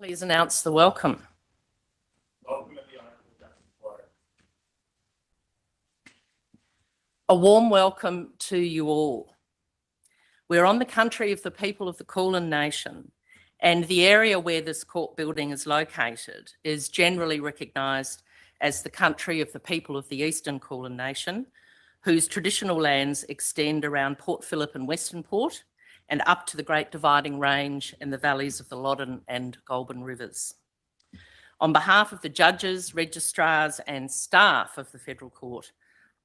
Please announce the welcome. Welcome to the Honourable Justice Horan. A warm welcome to you all. We're on the country of the people of the Kulin Nation, and the area where this court building is located is generally recognised as the country of the people of the Eastern Kulin Nation, whose traditional lands extend around Port Phillip and Western Port and up to the Great Dividing Range and the valleys of the Loddon and Goulburn rivers. On behalf of the judges, registrars and staff of the Federal Court,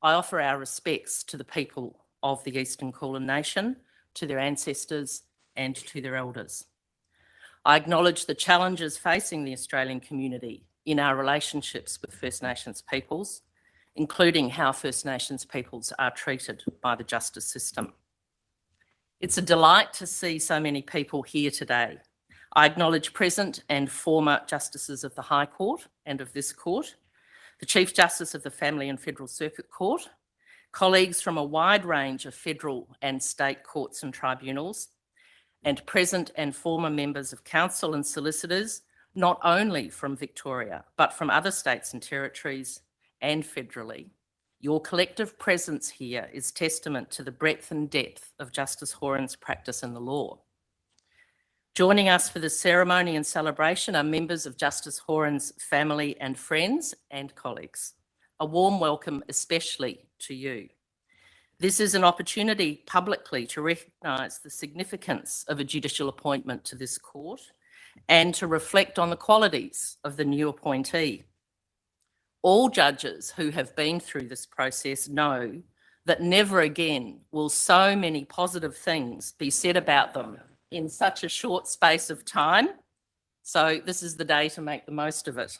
I offer our respects to the people of the Eastern Kulin Nation, to their ancestors and to their elders. I acknowledge the challenges facing the Australian community in our relationships with First Nations peoples, including how First Nations peoples are treated by the justice system. It's a delight to see so many people here today. I acknowledge present and former Justices of the High Court and of this court, the Chief Justice of the Family and Federal Circuit Court, colleagues from a wide range of federal and state courts and tribunals, and present and former members of council and solicitors, not only from Victoria, but from other states and territories and federally. Your collective presence here is testament to the breadth and depth of Justice Horan's practice in the law. Joining us for this ceremony and celebration are members of Justice Horan's family and friends and colleagues. A warm welcome especially to you. This is an opportunity publicly to recognise the significance of a judicial appointment to this court and to reflect on the qualities of the new appointee. All judges who have been through this process know that never again will so many positive things be said about them in such a short space of time. So this is the day to make the most of it.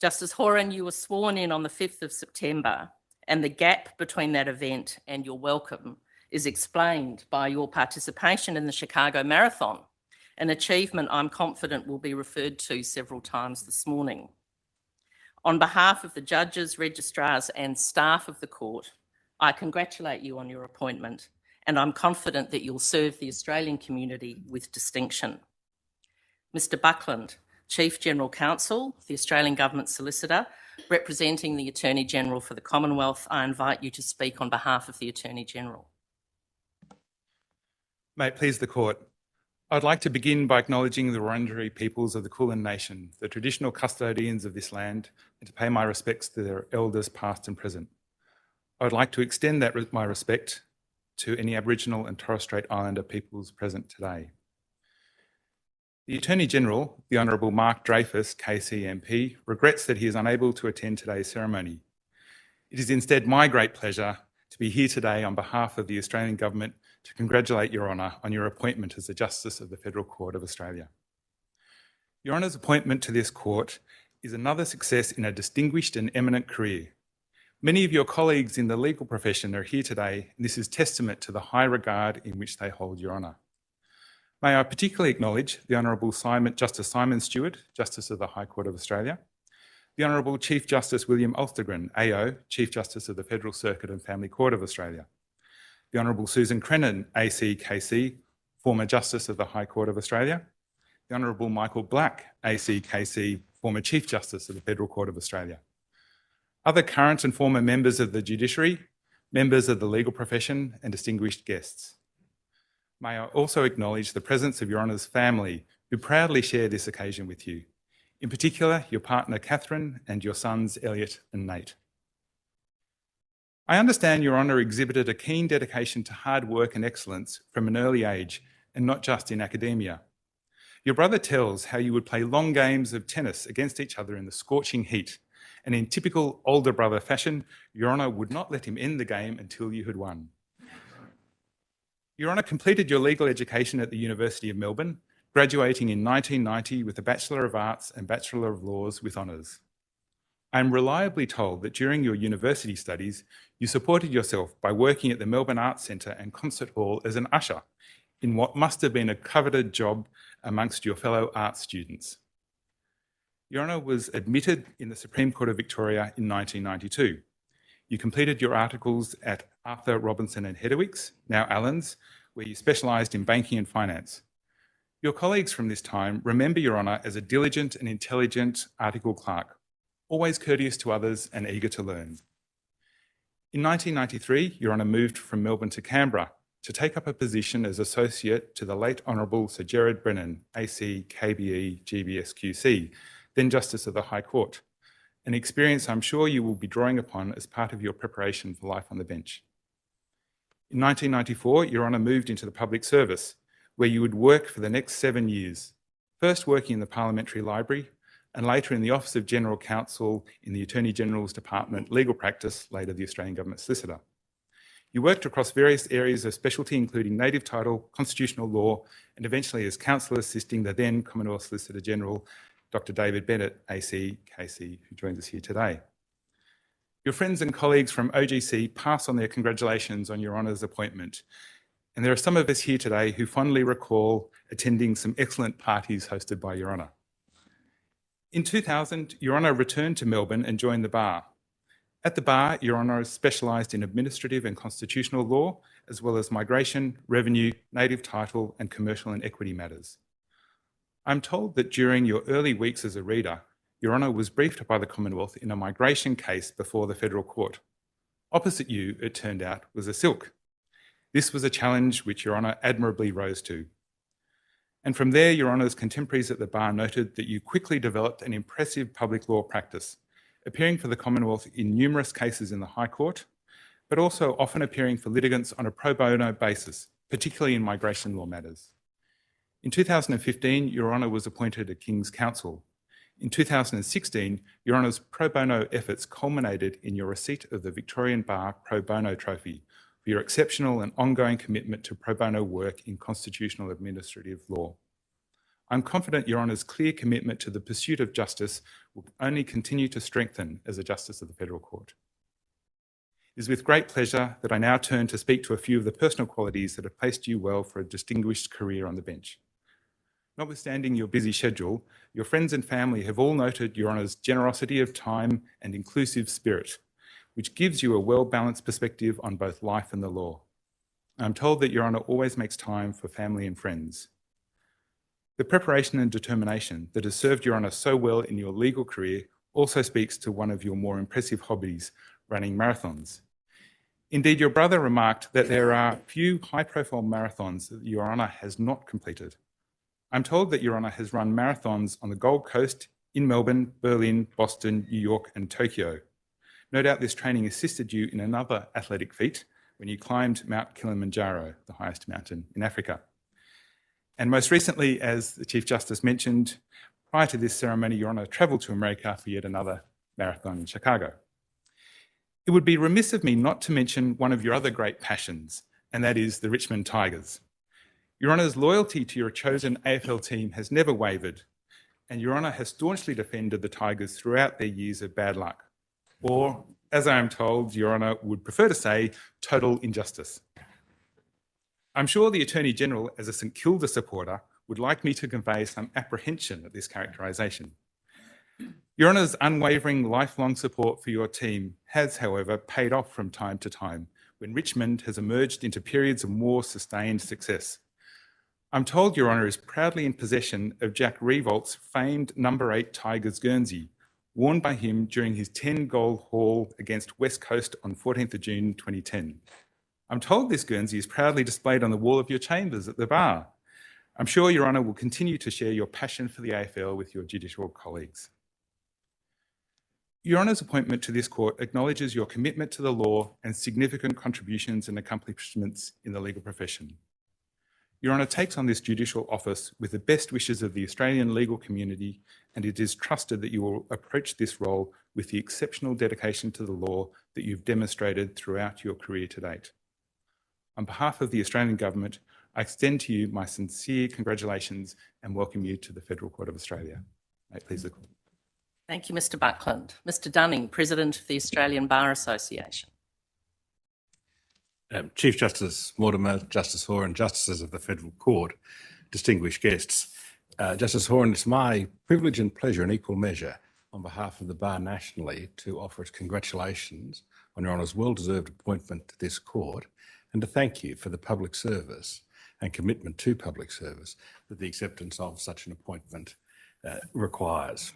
Justice Horan, you were sworn in on the 5th of September, and the gap between that event and your welcome is explained by your participation in the Chicago Marathon, an achievement I'm confident will be referred to several times this morning. On behalf of the judges, registrars and staff of the court, I congratulate you on your appointment, and I'm confident that you'll serve the Australian community with distinction. Mr. Buckland, Chief General Counsel, the Australian Government Solicitor, representing the Attorney General for the Commonwealth, I invite you to speak on behalf of the Attorney General. May it please the Court, I'd like to begin by acknowledging the Wurundjeri peoples of the Kulin Nation, the traditional custodians of this land, and to pay my respects to their elders past and present. I would like to extend my respect to any Aboriginal and Torres Strait Islander peoples present today. The Attorney General, the Honourable Mark Dreyfus, KC MP, regrets that he is unable to attend today's ceremony. It is instead my great pleasure to be here today on behalf of the Australian Government to congratulate Your Honour on your appointment as the Justice of the Federal Court of Australia. Your Honour's appointment to this court is another success in a distinguished and eminent career. Many of your colleagues in the legal profession are here today, and this is testament to the high regard in which they hold Your Honour. May I particularly acknowledge the Honourable Justice Simon Stewart, Justice of the High Court of Australia, the Honourable Chief Justice William Alstergren, AO, Chief Justice of the Federal Circuit and Family Court of Australia, the Honourable Susan Crennan, ACKC, former Justice of the High Court of Australia, the Honourable Michael Black, ACKC, former Chief Justice of the Federal Court of Australia, other current and former members of the judiciary, members of the legal profession and distinguished guests. May I also acknowledge the presence of Your Honour's family who proudly share this occasion with you, in particular your partner Catherine and your sons Elliot and Nate. I understand Your Honour exhibited a keen dedication to hard work and excellence from an early age, and not just in academia. Your brother tells how you would play long games of tennis against each other in the scorching heat, and in typical older brother fashion, Your Honour would not let him end the game until you had won. Your Honour completed your legal education at the University of Melbourne, graduating in 1990 with a Bachelor of Arts and Bachelor of Laws with honours. I am reliably told that during your university studies, you supported yourself by working at the Melbourne Arts Centre and Concert Hall as an usher, in what must have been a coveted job amongst your fellow arts students. Your Honour was admitted in the Supreme Court of Victoria in 1992. You completed your articles at Arthur Robinson and Hedowicks, now Allens, where you specialised in banking and finance. Your colleagues from this time remember Your Honour as a diligent and intelligent article clerk, always courteous to others and eager to learn. In 1993, Your Honour moved from Melbourne to Canberra to take up a position as Associate to the late Honourable Sir Gerard Brennan, AC, KBE, GBS QC, then Justice of the High Court, an experience I'm sure you will be drawing upon as part of your preparation for life on the bench. In 1994, Your Honour moved into the public service, where you would work for the next 7 years, first working in the Parliamentary Library and later in the Office of General Counsel in the Attorney General's Department Legal Practice, later the Australian Government Solicitor. You worked across various areas of specialty, including native title, constitutional law, and eventually as counsel assisting the then Commonwealth Solicitor General, Dr. David Bennett, AC, KC, who joins us here today. Your friends and colleagues from OGC pass on their congratulations on Your Honour's appointment. And there are some of us here today who fondly recall attending some excellent parties hosted by Your Honour. In 2000, Your Honour returned to Melbourne and joined the Bar. At the Bar, Your Honour specialised in administrative and constitutional law, as well as migration, revenue, native title, and commercial and equity matters. I'm told that during your early weeks as a reader, Your Honour was briefed by the Commonwealth in a migration case before the Federal Court. Opposite you, it turned out, was a silk. This was a challenge which Your Honour admirably rose to. And from there, Your Honour's contemporaries at the Bar noted that you quickly developed an impressive public law practice, appearing for the Commonwealth in numerous cases in the High Court, but also often appearing for litigants on a pro bono basis, particularly in migration law matters. In 2015, Your Honour was appointed a King's Counsel. In 2016, Your Honour's pro bono efforts culminated in your receipt of the Victorian Bar Pro Bono Trophy for your exceptional and ongoing commitment to pro bono work in constitutional administrative law. I'm confident Your Honour's clear commitment to the pursuit of justice will only continue to strengthen as a Justice of the Federal Court. It is with great pleasure that I now turn to speak to a few of the personal qualities that have placed you well for a distinguished career on the bench. Notwithstanding your busy schedule, your friends and family have all noted Your Honour's generosity of time and inclusive spirit, which gives you a well-balanced perspective on both life and the law. I'm told that Your Honour always makes time for family and friends. The preparation and determination that has served Your Honour so well in your legal career also speaks to one of your more impressive hobbies, running marathons. Indeed, your brother remarked that there are few high-profile marathons that Your Honour has not completed. I'm told that Your Honour has run marathons on the Gold Coast, in Melbourne, Berlin, Boston, New York and Tokyo. No doubt this training assisted you in another athletic feat when you climbed Mount Kilimanjaro, the highest mountain in Africa. And most recently, as the Chief Justice mentioned, prior to this ceremony, Your Honour travelled to America for yet another marathon in Chicago. It would be remiss of me not to mention one of your other great passions, and that is the Richmond Tigers. Your Honour's loyalty to your chosen AFL team has never wavered, and Your Honour has staunchly defended the Tigers throughout their years of bad luck, or, as I am told, Your Honour would prefer to say, total injustice. I'm sure the Attorney General, as a St Kilda supporter, would like me to convey some apprehension at this characterisation. Your Honour's unwavering lifelong support for your team has, however, paid off from time to time when Richmond has emerged into periods of more sustained success. I'm told Your Honour is proudly in possession of Jack Riewoldt's famed number 8 Tigers Guernsey, worn by him during his 10-goal haul against West Coast on 14th of June 2010. I'm told this Guernsey is proudly displayed on the wall of your chambers at the Bar. I'm sure Your Honour will continue to share your passion for the AFL with your judicial colleagues. Your Honour's appointment to this court acknowledges your commitment to the law and significant contributions and accomplishments in the legal profession. Your Honour takes on this judicial office with the best wishes of the Australian legal community, and it is trusted that you will approach this role with the exceptional dedication to the law that you've demonstrated throughout your career to date. On behalf of the Australian Government, I extend to you my sincere congratulations and welcome you to the Federal Court of Australia. May it please the Court. Thank you, Mr Buckland. Mr Dunning, President of the Australian Bar Association. Chief Justice Mortimer, Justice Horan, Justices of the Federal Court, distinguished guests. Justice Horan, it's my privilege and pleasure in equal measure on behalf of the Bar nationally to offer its congratulations on Your Honour's well-deserved appointment to this court and to thank you for the public service and commitment to public service that the acceptance of such an appointment requires.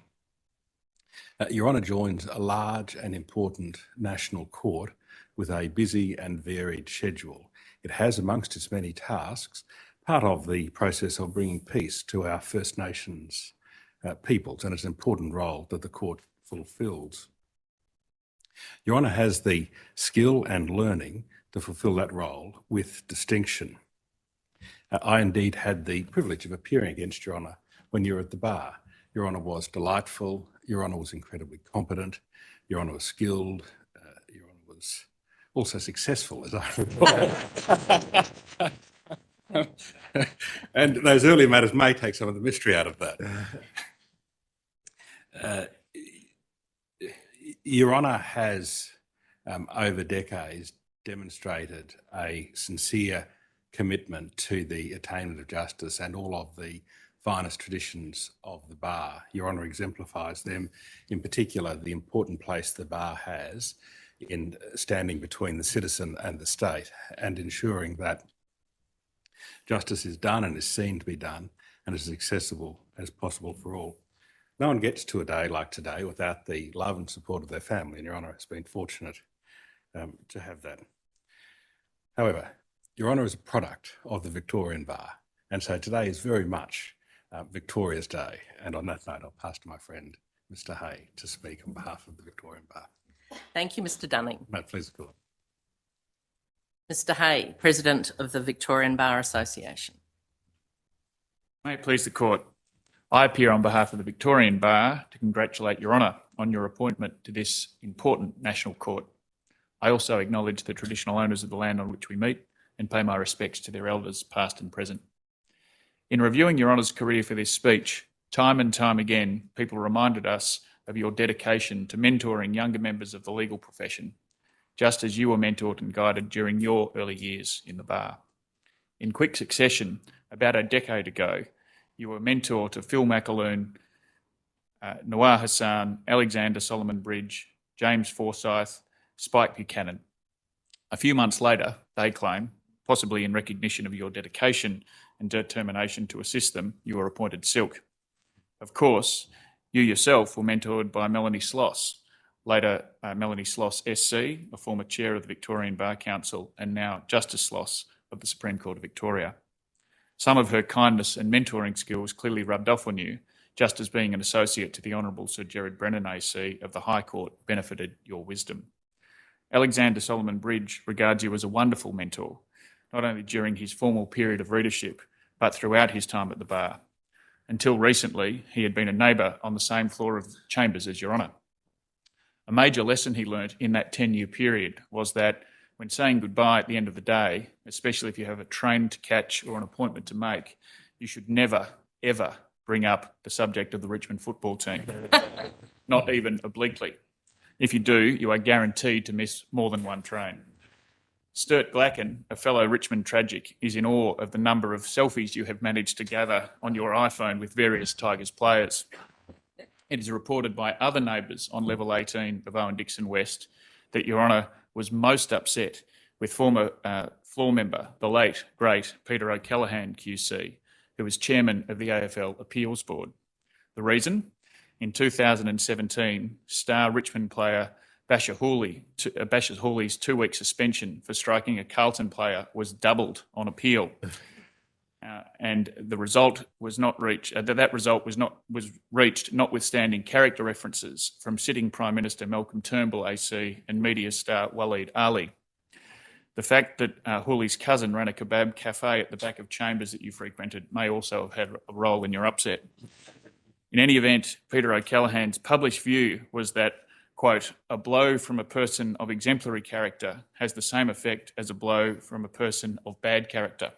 Your Honour joins a large and important national court with a busy and varied schedule. It has amongst its many tasks part of the process of bringing peace to our First Nations peoples, and it's an important role that the court fulfills. Your Honour has the skill and learning to fulfil that role with distinction. I indeed had the privilege of appearing against Your Honour when you were at the bar. Your Honour was delightful, Your Honour was incredibly competent, Your Honour was skilled, Your Honour was also successful, as I recall. And those early matters may take some of the mystery out of that. Your Honour has, over decades, demonstrated a sincere commitment to the attainment of justice and all of the finest traditions of the bar. Your Honour exemplifies them, in particular the important place the bar has in standing between the citizen and the state and ensuring that justice is done and is seen to be done and is as accessible as possible for all. No one gets to a day like today without the love and support of their family, and Your Honour has been fortunate to have that. However, Your Honour is a product of the Victorian Bar, and so today is very much Victoria's Day. And on that note, I'll pass to my friend, Mr. Hay, to speak on behalf of the Victorian Bar. Thank you, Mr. Dunning. May it please the Court. Mr. Hay, President of the Victorian Bar Association. May it please the Court. I appear on behalf of the Victorian Bar to congratulate Your Honour on your appointment to this important national court. I also acknowledge the traditional owners of the land on which we meet and pay my respects to their elders, past and present. In reviewing Your Honour's career for this speech, time and time again, people reminded us of your dedication to mentoring younger members of the legal profession, just as you were mentored and guided during your early years in the bar. In quick succession, about a decade ago, you were mentor to Phil McAloon, Nawar Hassan, Alexander Solomon Bridge, James Forsyth, Spike Buchanan. A few months later, they claim, possibly in recognition of your dedication and determination to assist them, you were appointed Silk. Of course, you yourself were mentored by Melanie Sloss, later Melanie Sloss SC, a former chair of the Victorian Bar Council, and now Justice Sloss of the Supreme Court of Victoria. Some of her kindness and mentoring skills clearly rubbed off on you, just as being an associate to the Honourable Sir Gerard Brennan AC of the High Court benefited your wisdom. Alexander Solomon Bridge regards you as a wonderful mentor, not only during his formal period of readership, but throughout his time at the bar. Until recently, he had been a neighbour on the same floor of the chambers as Your Honour. A major lesson he learnt in that 10-year period was that when saying goodbye at the end of the day, especially if you have a train to catch or an appointment to make, you should never, ever bring up the subject of the Richmond football team, not even obliquely. If you do, you are guaranteed to miss more than one train. Sturt Glacken, a fellow Richmond tragic, is in awe of the number of selfies you have managed to gather on your iPhone with various Tigers players. It is reported by other neighbours on level 18 of Owen Dixon West that Your Honour was most upset with former floor member, the late, great Peter O'Callaghan QC, who was chairman of the AFL Appeals Board. The reason? In 2017, star Richmond player Basher Hawley's 2-week suspension for striking a Carlton player was doubled on appeal. And the result was not reached. Was reached notwithstanding character references from sitting Prime Minister Malcolm Turnbull AC and media star Waleed Ali. The fact that Hawley's cousin ran a kebab cafe at the back of chambers that you frequented may also have had a role in your upset. In any event, Peter O'Callaghan's published view was that, quote, a blow from a person of exemplary character has the same effect as a blow from a person of bad character.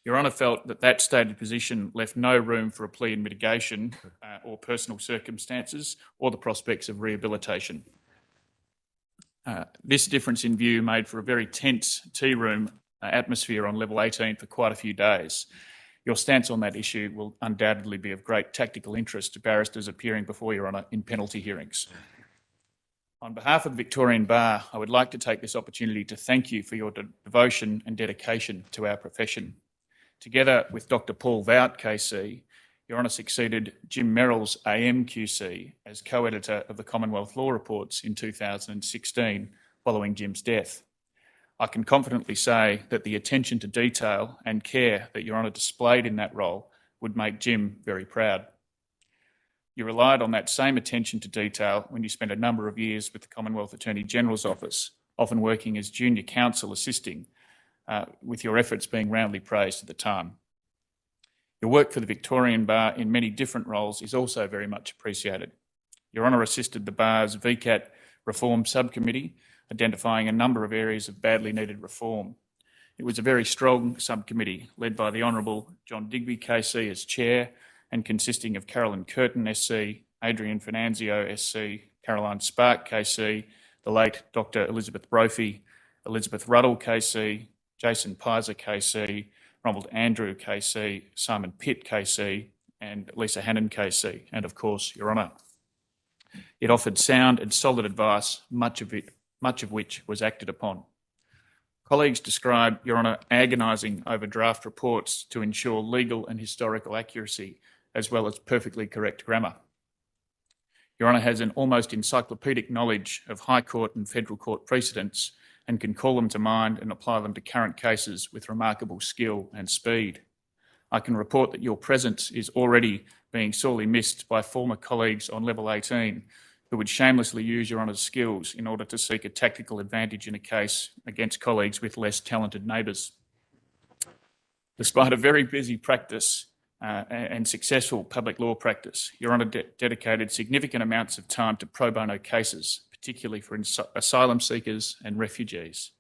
Your Honour felt that that stated position left no room for a plea in mitigation or personal circumstances or the prospects of rehabilitation. This difference in view made for a very tense tea room atmosphere on level 18 for quite a few days. Your stance on that issue will undoubtedly be of great tactical interest to barristers appearing before Your Honour in penalty hearings. On behalf of the Victorian Bar, I would like to take this opportunity to thank you for your devotion and dedication to our profession. Together with Dr. Paul Vout, KC, Your Honour succeeded Jim Merrill's AM QC as co-editor of the Commonwealth Law Reports in 2016, following Jim's death. I can confidently say that the attention to detail and care that Your Honour displayed in that role would make Jim very proud. You relied on that same attention to detail when you spent a number of years with the Commonwealth Attorney General's office, often working as junior counsel assisting, with your efforts being roundly praised at the time. Your work for the Victorian Bar in many different roles is also very much appreciated. Your Honour assisted the Bar's VCAT Reform Subcommittee, identifying a number of areas of badly needed reform. It was a very strong subcommittee led by the Honourable John Digby KC as chair and consisting of Carolyn Curtin SC, Adrian Finanzio SC, Caroline Spark KC, the late Dr. Elizabeth Brophy, Elizabeth Ruddle KC, Jason Pizer KC, Ronald Andrew KC, Simon Pitt KC, and Lisa Hannon KC, and of course, Your Honour. It offered sound and solid advice, much of which was acted upon. Colleagues described Your Honour agonising over draft reports to ensure legal and historical accuracy, as well as perfectly correct grammar. Your Honour has an almost encyclopedic knowledge of High Court and Federal Court precedents and can call them to mind and apply them to current cases with remarkable skill and speed. I can report that your presence is already being sorely missed by former colleagues on level 18 who would shamelessly use Your Honour's skills in order to seek a tactical advantage in a case against colleagues with less talented neighbours. Despite a very busy practice and successful public law practice, Your Honour dedicated significant amounts of time to pro bono cases, particularly for asylum seekers and refugees.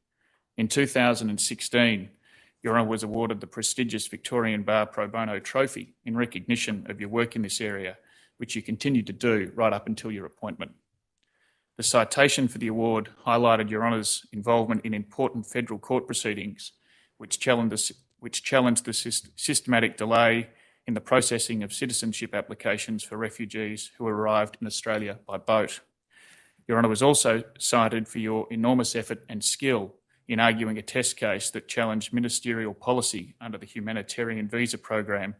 In 2016, Your Honour was awarded the prestigious Victorian Bar Pro Bono Trophy in recognition of your work in this area, which you continued to do right up until your appointment. The citation for the award highlighted Your Honour's involvement in important federal court proceedings, which challenged the systematic delay in the processing of citizenship applications for refugees who arrived in Australia by boat. Your Honour was also cited for your enormous effort and skill in arguing a test case that challenged ministerial policy under the humanitarian visa program,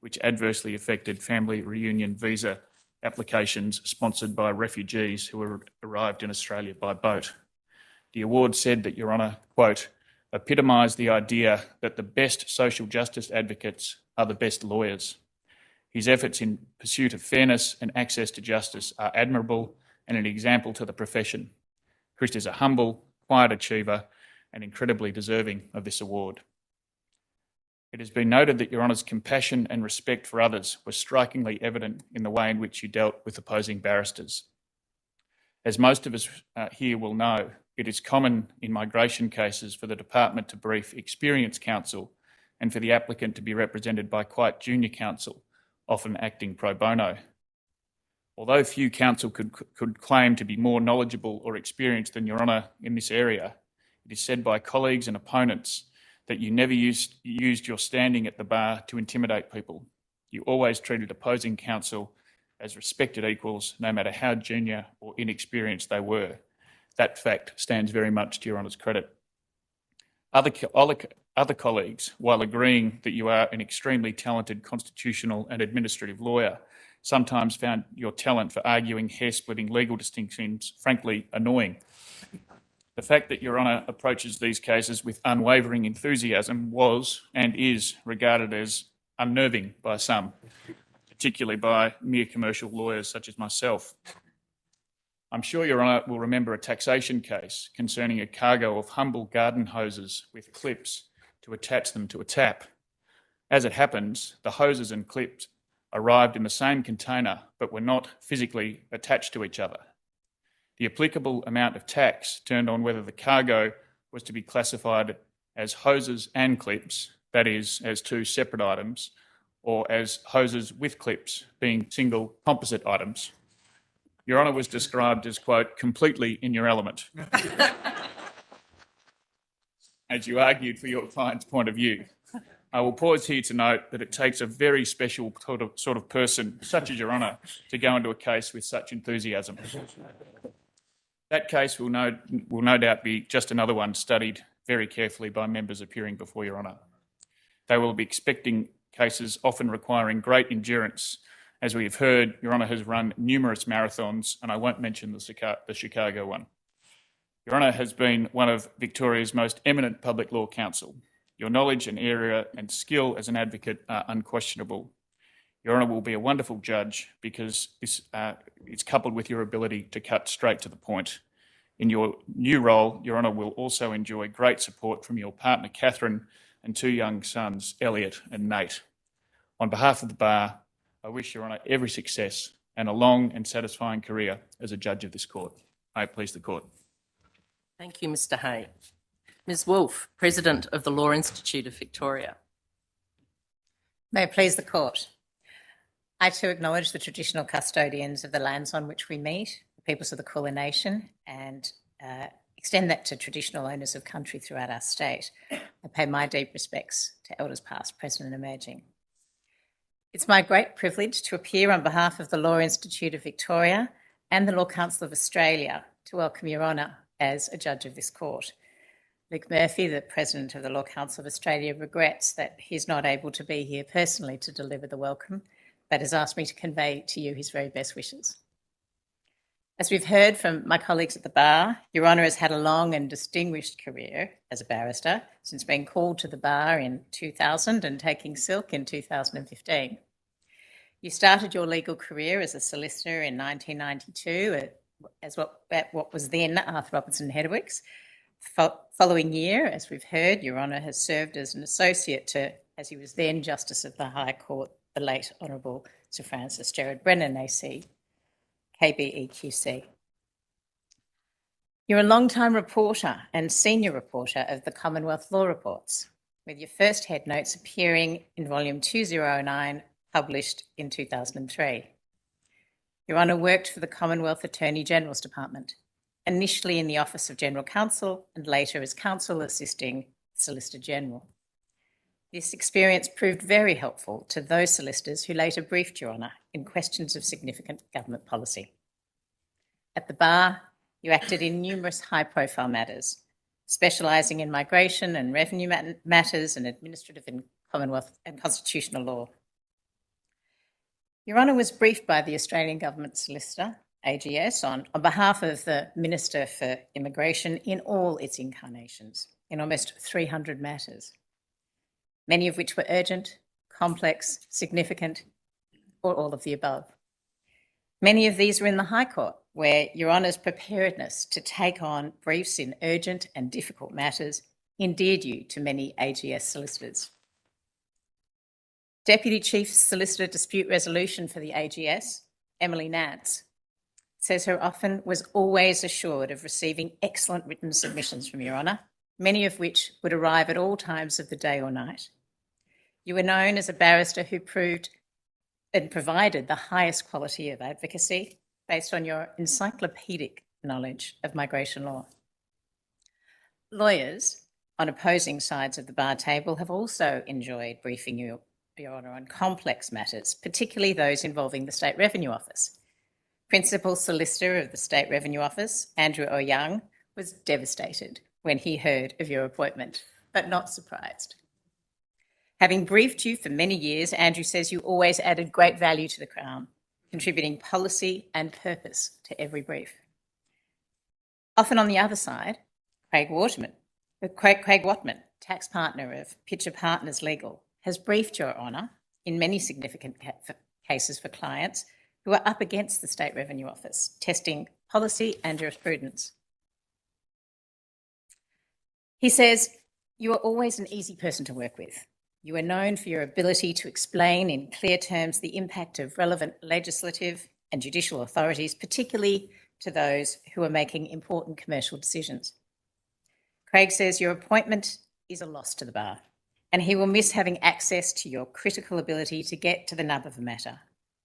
which adversely affected family reunion visa applications sponsored by refugees who arrived in Australia by boat. The award said that Your Honour, quote, epitomised the idea that the best social justice advocates are the best lawyers. His efforts in pursuit of fairness and access to justice are admirable and an example to the profession. Chris is a humble, quiet achiever and incredibly deserving of this award. It has been noted that Your Honour's compassion and respect for others was strikingly evident in the way in which you dealt with opposing barristers. As most of us here will know, it is common in migration cases for the department to brief experienced counsel and for the applicant to be represented by quite junior counsel, often acting pro bono. Although few counsel could claim to be more knowledgeable or experienced than Your Honour in this area, it is said by colleagues and opponents that you never used your standing at the bar to intimidate people. You always treated opposing counsel as respected equals, no matter how junior or inexperienced they were. That fact stands very much to Your Honour's credit. Other colleagues, while agreeing that you are an extremely talented constitutional and administrative lawyer, sometimes found your talent for arguing hair-splitting legal distinctions frankly annoying. The fact that Your Honour approaches these cases with unwavering enthusiasm was and is regarded as unnerving by some, particularly by mere commercial lawyers such as myself. I'm sure Your Honour will remember a taxation case concerning a cargo of humble garden hoses with clips to attach them to a tap. As it happens, the hoses and clips arrived in the same container but were not physically attached to each other. The applicable amount of tax turned on whether the cargo was to be classified as hoses and clips, that is, as two separate items, or as hoses with clips, being single composite items. Your Honour was described as, quote, completely in your element, as you argued for your client's point of view. I will pause here to note that it takes a very special sort of person, such as Your Honour, to go into a case with such enthusiasm. That case will no doubt be just another one studied very carefully by members appearing before Your Honour. They will be expecting cases often requiring great endurance. As we have heard, Your Honour has run numerous marathons, and I won't mention the Chicago one. Your Honour has been one of Victoria's most eminent public law counsel. Your knowledge and area and skill as an advocate are unquestionable. Your Honour will be a wonderful judge because this is coupled with your ability to cut straight to the point. In your new role, Your Honour will also enjoy great support from your partner, Catherine, and 2 young sons, Elliot and Nate. On behalf of the Bar, I wish Your Honour every success and a long and satisfying career as a judge of this court. May it please the court. Thank you, Mr. Hay. Ms. Wolfe, President of the Law Institute of Victoria. May it please the court. I too acknowledge the traditional custodians of the lands on which we meet, the peoples of the Kulin Nation, and extend that to traditional owners of country throughout our state. I pay my deep respects to elders past, present and emerging. It's my great privilege to appear on behalf of the Law Institute of Victoria and the Law Council of Australia to welcome Your Honour as a judge of this court. Luke Murphy, the President of the Law Council of Australia, regrets that he's not able to be here personally to deliver the welcome, but has asked me to convey to you his very best wishes. As we've heard from my colleagues at the Bar, Your Honour has had a long and distinguished career as a barrister, since being called to the Bar in 2000 and taking silk in 2015. You started your legal career as a solicitor in 1992 at what was then Arthur Robinson Hedwicks. Following year, as we've heard, Your Honour has served as an associate to, as he was then Justice of the High Court, the late Honourable Sir Francis Gerard Brennan AC, KBEQC. You're a long-time reporter and senior reporter of the Commonwealth Law Reports, with your first head notes appearing in volume 2009, published in 2003. Your Honour worked for the Commonwealth Attorney General's Department, initially in the Office of General Counsel and later as Counsel assisting Solicitor General. This experience proved very helpful to those solicitors who later briefed Your Honour in questions of significant government policy. At the Bar, you acted in numerous high-profile matters, specialising in migration and revenue matters and administrative and Commonwealth and constitutional law. Your Honour was briefed by the Australian Government Solicitor, AGS, on behalf of the Minister for Immigration in all its incarnations, in almost 300 matters, many of which were urgent, complex, significant, or all of the above. Many of these were in the High Court, where Your Honour's preparedness to take on briefs in urgent and difficult matters endeared you to many AGS solicitors. Deputy Chief Solicitor Dispute Resolution for the AGS, Emily Nance, says her often was always assured of receiving excellent written submissions from Your Honour, many of which would arrive at all times of the day or night. You were known as a barrister who proved and provided the highest quality of advocacy based on your encyclopedic knowledge of migration law. Lawyers on opposing sides of the Bar table have also enjoyed briefing you, Your Honour, on complex matters, particularly those involving the State Revenue Office. Principal Solicitor of the State Revenue Office, Andrew O'Young, was devastated when he heard of your appointment, but not surprised. Having briefed you for many years, Andrew says you always added great value to the Crown, contributing policy and purpose to every brief. Often on the other side, Craig Watman, tax partner of Pitcher Partners Legal, has briefed Your Honour in many significant cases for clients who are up against the State Revenue Office, testing policy and jurisprudence. He says, you are always an easy person to work with. You are known for your ability to explain in clear terms the impact of relevant legislative and judicial authorities, particularly to those who are making important commercial decisions. Craig says your appointment is a loss to the Bar, and he will miss having access to your critical ability to get to the nub of a matter,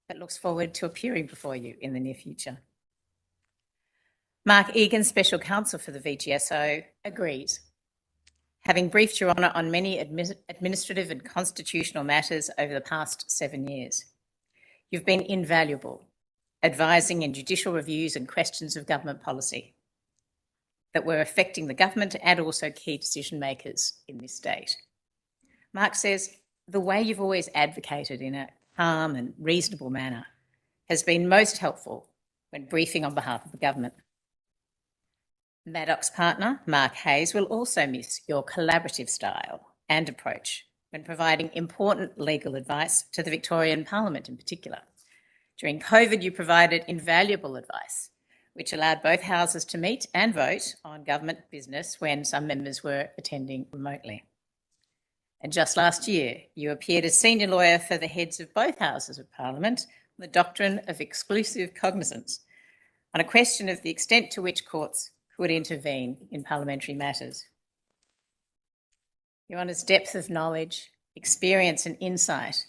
but looks forward to appearing before you in the near future. Mark Egan, Special Counsel for the VGSO, agrees. Having briefed Your Honour on many administrative and constitutional matters over the past 7 years, you've been invaluable, advising in judicial reviews and questions of government policy. that were affecting the government and also key decision makers in this state. Mark says, the way you've always advocated in a calm and reasonable manner has been most helpful when briefing on behalf of the government. Maddock's partner, Mark Hayes, will also miss your collaborative style and approach when providing important legal advice to the Victorian Parliament in particular. During COVID, you provided invaluable advice, which allowed both houses to meet and vote on government business when some members were attending remotely. And just last year, you appeared as senior lawyer for the heads of both houses of Parliament on the doctrine of exclusive cognizance on a question of the extent to which courts could intervene in parliamentary matters. Your Honour's depth of knowledge, experience and insight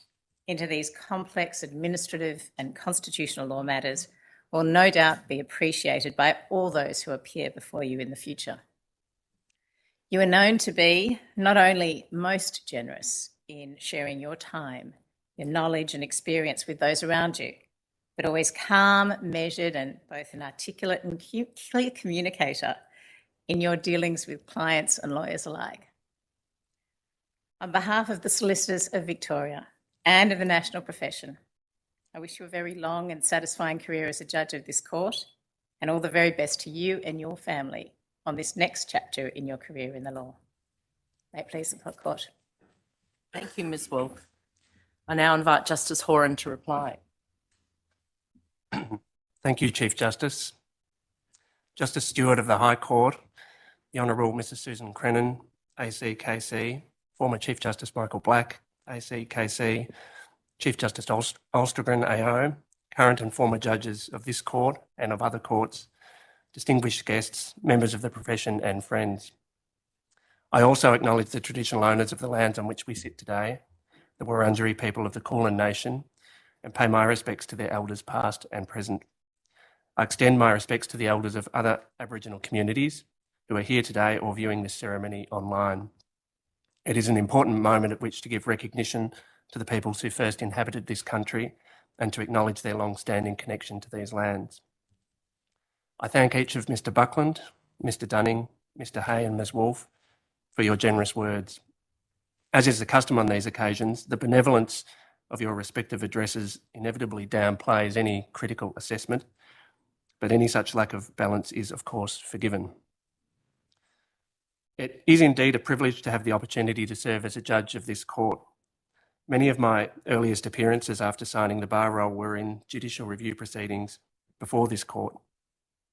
into these complex administrative and constitutional law matters will no doubt be appreciated by all those who appear before you in the future. You are known to be not only most generous in sharing your time, your knowledge and experience with those around you, but always calm, measured, and both an articulate and clear communicator in your dealings with clients and lawyers alike. On behalf of the solicitors of Victoria and of the national profession, I wish you a very long and satisfying career as a judge of this court, and all the very best to you and your family on this next chapter in your career in the law. May it please the court. Thank you, Ms. Wolf. I now invite Justice Horan to reply. Thank you, Chief Justice. Justice Stewart of the High Court, the Honourable Mrs Susan Crennan, ACKC, former Chief Justice Michael Black, ACKC, Chief Justice Olstregren AO, current and former judges of this court and of other courts, distinguished guests, members of the profession and friends. I also acknowledge the traditional owners of the lands on which we sit today, the Wurundjeri people of the Kulin Nation, and pay my respects to their elders past and present. I extend my respects to the elders of other Aboriginal communities who are here today or viewing this ceremony online. It is an important moment at which to give recognition to the peoples who first inhabited this country and to acknowledge their long-standing connection to these lands. I thank each of Mr Buckland, Mr Dunning, Mr Hay and Ms Wolf for your generous words. As is the custom on these occasions, the benevolence of your respective addresses inevitably downplays any critical assessment, but any such lack of balance is, of course, forgiven. It is indeed a privilege to have the opportunity to serve as a judge of this court. Many of my earliest appearances after signing the bar roll were in judicial review proceedings before this court.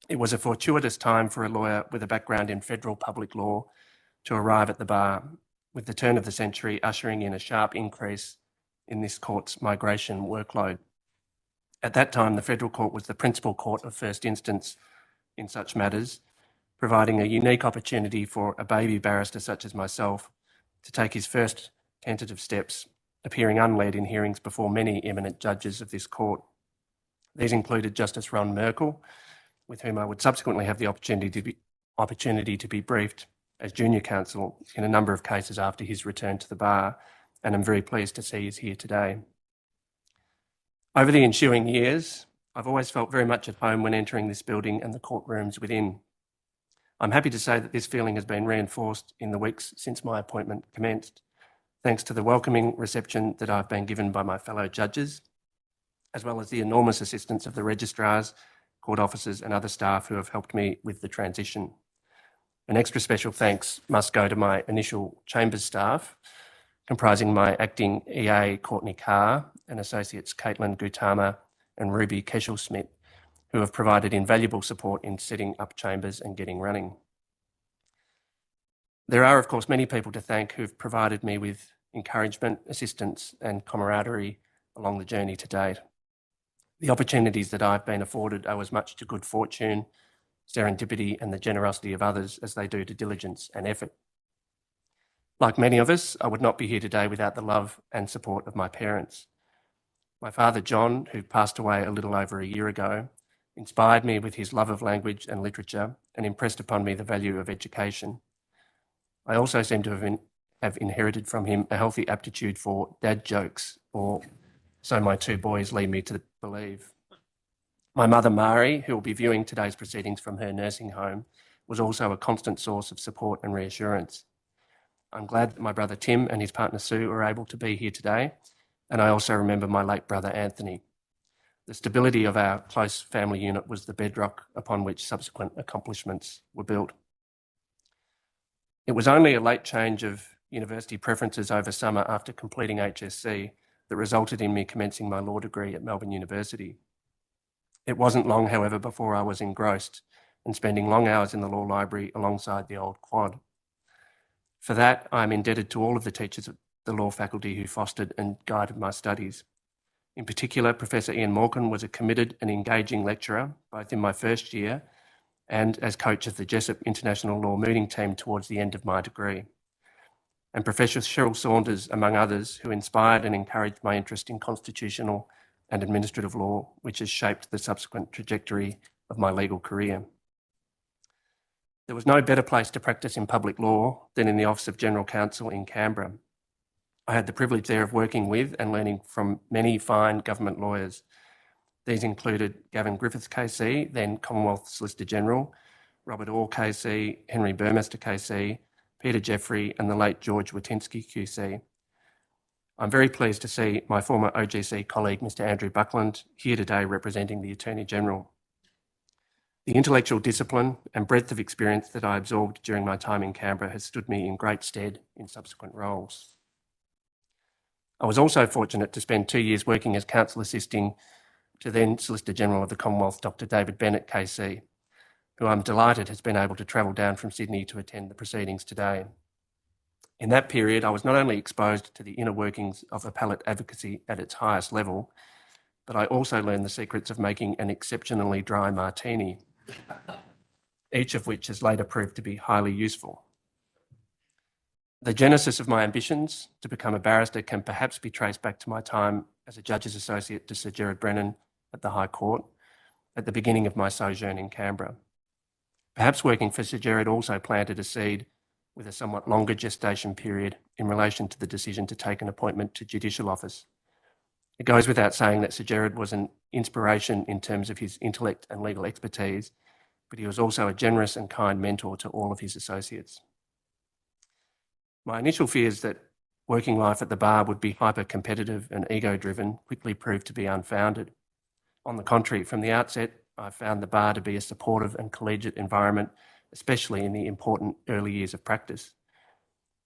It was a fortuitous time for a lawyer with a background in federal public law to arrive at the bar, with the turn of the century ushering in a sharp increase in this court's migration workload. At that time, the federal court was the principal court of first instance in such matters, providing a unique opportunity for a baby barrister such as myself to take his first tentative steps, appearing unled in hearings before many eminent judges of this court. These included Justice Ron Merkel, with whom I would subsequently have the opportunity to be briefed as junior counsel in a number of cases after his return to the bar, and I'm very pleased to see he's here today. Over the ensuing years, I've always felt very much at home when entering this building and the courtrooms within. I'm happy to say that this feeling has been reinforced in the weeks since my appointment commenced, thanks to the welcoming reception that I've been given by my fellow judges, as well as the enormous assistance of the registrars, court officers and other staff who have helped me with the transition. An extra special thanks must go to my initial chambers staff, comprising my acting EA Courtney Carr and associates Caitlin Gutama and Ruby Keschel-Smith, who have provided invaluable support in setting up chambers and getting running. There are, of course, many people to thank who've provided me with encouragement, assistance and camaraderie along the journey to date. The opportunities that I've been afforded owe as much to good fortune, serendipity and the generosity of others as they do to diligence and effort. Like many of us, I would not be here today without the love and support of my parents. My father, John, who passed away a little over a year ago, inspired me with his love of language and literature and impressed upon me the value of education. I also seem to have inherited from him a healthy aptitude for dad jokes, or so my two boys lead me to believe. My mother, Mari, who will be viewing today's proceedings from her nursing home, was also a constant source of support and reassurance. I'm glad that my brother Tim and his partner Sue are able to be here today, and I also remember my late brother Anthony. The stability of our close family unit was the bedrock upon which subsequent accomplishments were built. It was only a late change of university preferences over summer after completing HSC that resulted in me commencing my law degree at Melbourne University. It wasn't long, however, before I was engrossed and spending long hours in the law library alongside the old quad. For that, I am indebted to all of the teachers at the law faculty who fostered and guided my studies. In particular, Professor Ian Morgan was a committed and engaging lecturer, both in my first year and as coach of the Jessup International Law Meeting team towards the end of my degree. And Professor Cheryl Saunders, among others, who inspired and encouraged my interest in constitutional and administrative law, which has shaped the subsequent trajectory of my legal career. There was no better place to practice in public law than in the Office of General Counsel in Canberra. I had the privilege there of working with and learning from many fine government lawyers. These included Gavin Griffiths KC, then Commonwealth Solicitor General, Robert Orr KC, Henry Burmester KC, Peter Jeffrey, and the late George Watinsky QC. I'm very pleased to see my former OGC colleague, Mr. Andrew Buckland, here today representing the Attorney General. The intellectual discipline and breadth of experience that I absorbed during my time in Canberra has stood me in great stead in subsequent roles. I was also fortunate to spend 2 years working as counsel assisting to then Solicitor General of the Commonwealth, Dr. David Bennett KC, who I'm delighted has been able to travel down from Sydney to attend the proceedings today. In that period, I was not only exposed to the inner workings of appellate advocacy at its highest level, but I also learned the secrets of making an exceptionally dry martini, each of which has later proved to be highly useful. The genesis of my ambitions to become a barrister can perhaps be traced back to my time as a Judge's Associate to Sir Gerard Brennan at the High Court at the beginning of my sojourn in Canberra. Perhaps working for Sir Gerard also planted a seed with a somewhat longer gestation period in relation to the decision to take an appointment to judicial office. It goes without saying that Sir Gerard was an inspiration in terms of his intellect and legal expertise, but he was also a generous and kind mentor to all of his associates. My initial fears that working life at the bar would be hyper-competitive and ego-driven quickly proved to be unfounded. On the contrary, from the outset, I found the bar to be a supportive and collegiate environment, especially in the important early years of practice.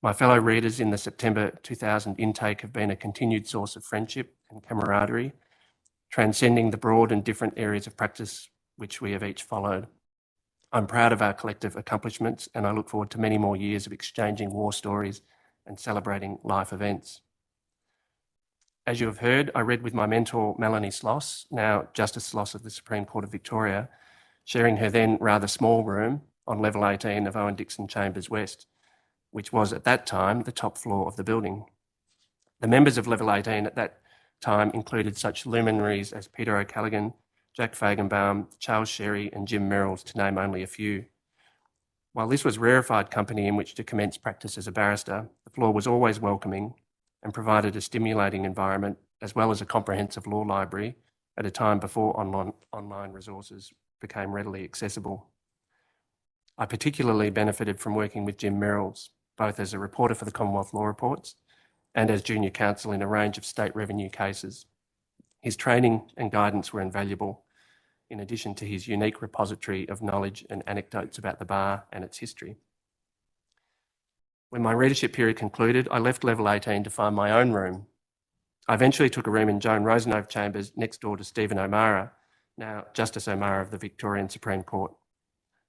My fellow readers in the September 2000 intake have been a continued source of friendship and camaraderie, transcending the broad and different areas of practice which we have each followed. I'm proud of our collective accomplishments, and I look forward to many more years of exchanging war stories and celebrating life events. As you have heard, I read with my mentor, Melanie Sloss, now Justice Sloss of the Supreme Court of Victoria, sharing her then rather small room on level 18 of Owen Dixon Chambers West, which was at that time the top floor of the building. The members of level 18 at that time included such luminaries as Peter O'Callaghan, Jack Fagenbaum, Charles Sherry and Jim Merrills, to name only a few. While this was rarefied company in which to commence practice as a barrister, the floor was always welcoming and provided a stimulating environment as well as a comprehensive law library at a time before online resources became readily accessible. I particularly benefited from working with Jim Merrills, both as a reporter for the Commonwealth Law Reports and as junior counsel in a range of state revenue cases. His training and guidance were invaluable, in addition to his unique repository of knowledge and anecdotes about the bar and its history. When my readership period concluded, I left level 18 to find my own room. I eventually took a room in Joan Rosenove Chambers next door to Stephen O'Mara, now Justice O'Mara of the Victorian Supreme Court.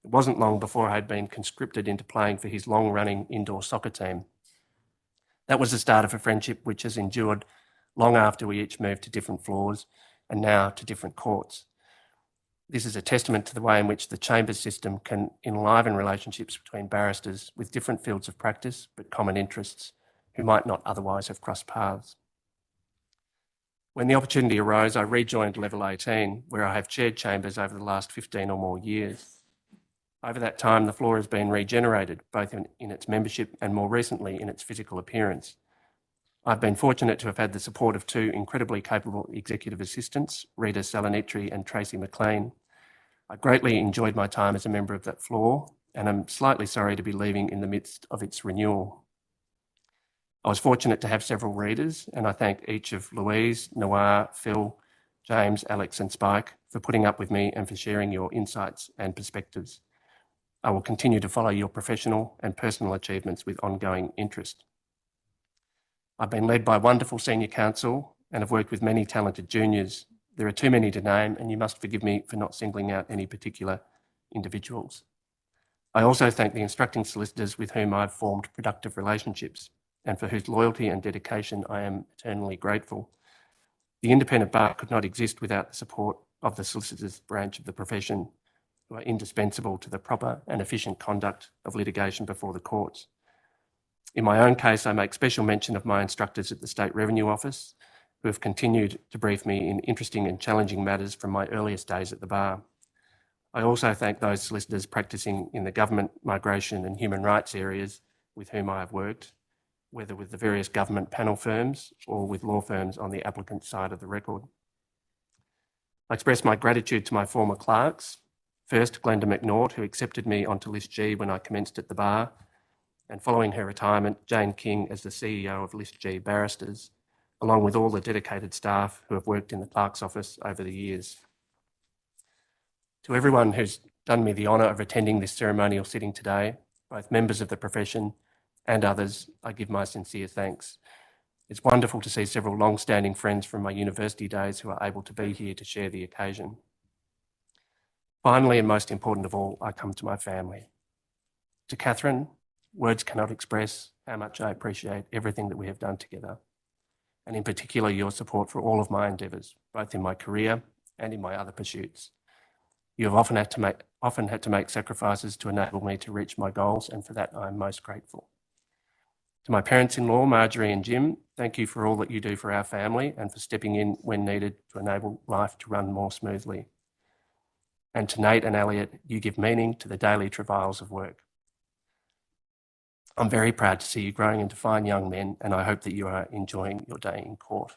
It wasn't long before I had been conscripted into playing for his long-running indoor soccer team. That was the start of a friendship which has endured long after we each moved to different floors and now to different courts. This is a testament to the way in which the Chambers system can enliven relationships between barristers with different fields of practice but common interests who might not otherwise have crossed paths. When the opportunity arose, I rejoined level 18, where I have chaired chambers over the last 15 or more years. Over that time, the floor has been regenerated, both in its membership and more recently in its physical appearance. I've been fortunate to have had the support of two incredibly capable executive assistants, Rita Salanitri and Tracy McLean. I greatly enjoyed my time as a member of that floor and I'm slightly sorry to be leaving in the midst of its renewal. I was fortunate to have several readers, and I thank each of Louise, Noir, Phil, James, Alex and Spike for putting up with me and for sharing your insights and perspectives. I will continue to follow your professional and personal achievements with ongoing interest. I've been led by wonderful senior counsel and have worked with many talented juniors. There are too many to name, and you must forgive me for not singling out any particular individuals. I also thank the instructing solicitors with whom I've formed productive relationships and for whose loyalty and dedication I am eternally grateful. The independent bar could not exist without the support of the solicitors branch of the profession, who are indispensable to the proper and efficient conduct of litigation before the courts. In my own case, I make special mention of my instructors at the State Revenue Office, who have continued to brief me in interesting and challenging matters from my earliest days at the bar. I also thank those solicitors practicing in the government, migration and human rights areas with whom I have worked, whether with the various government panel firms or with law firms on the applicant side of the record. I express my gratitude to my former clerks, first Glenda McNaught, who accepted me onto List G when I commenced at the bar, and following her retirement, Jane King as the CEO of List G Barristers, along with all the dedicated staff who have worked in the clerk's office over the years. To everyone who's done me the honour of attending this ceremonial sitting today, both members of the profession and others, I give my sincere thanks. It's wonderful to see several long-standing friends from my university days who are able to be here to share the occasion. Finally, and most important of all, I come to my family. To Catherine, words cannot express how much I appreciate everything that we have done together, and in particular your support for all of my endeavours, both in my career and in my other pursuits. You have often had to make sacrifices to enable me to reach my goals, and for that I am most grateful. To my parents-in-law, Marjorie and Jim, thank you for all that you do for our family and for stepping in when needed to enable life to run more smoothly. And to Nate and Elliot, you give meaning to the daily travails of work. I'm very proud to see you growing into fine young men, and I hope that you are enjoying your day in court.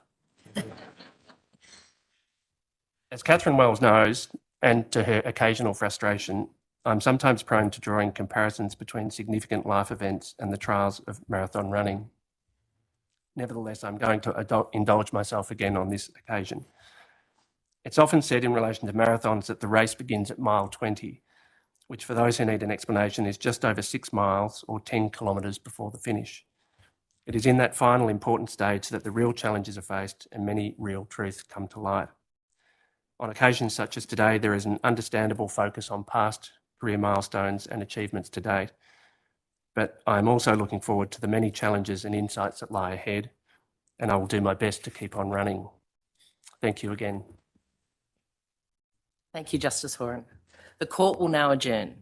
As Catherine Wells knows, and to her occasional frustration, I'm sometimes prone to drawing comparisons between significant life events and the trials of marathon running. Nevertheless, I'm going to indulge myself again on this occasion. It's often said in relation to marathons that the race begins at mile 20, which for those who need an explanation is just over 6 miles or 10 kilometres before the finish. It is in that final important stage that the real challenges are faced and many real truths come to light. On occasions such as today, there is an understandable focus on past career milestones and achievements to date, but I'm also looking forward to the many challenges and insights that lie ahead, and I will do my best to keep on running. Thank you again. Thank you, Justice Horan. The court will now adjourn.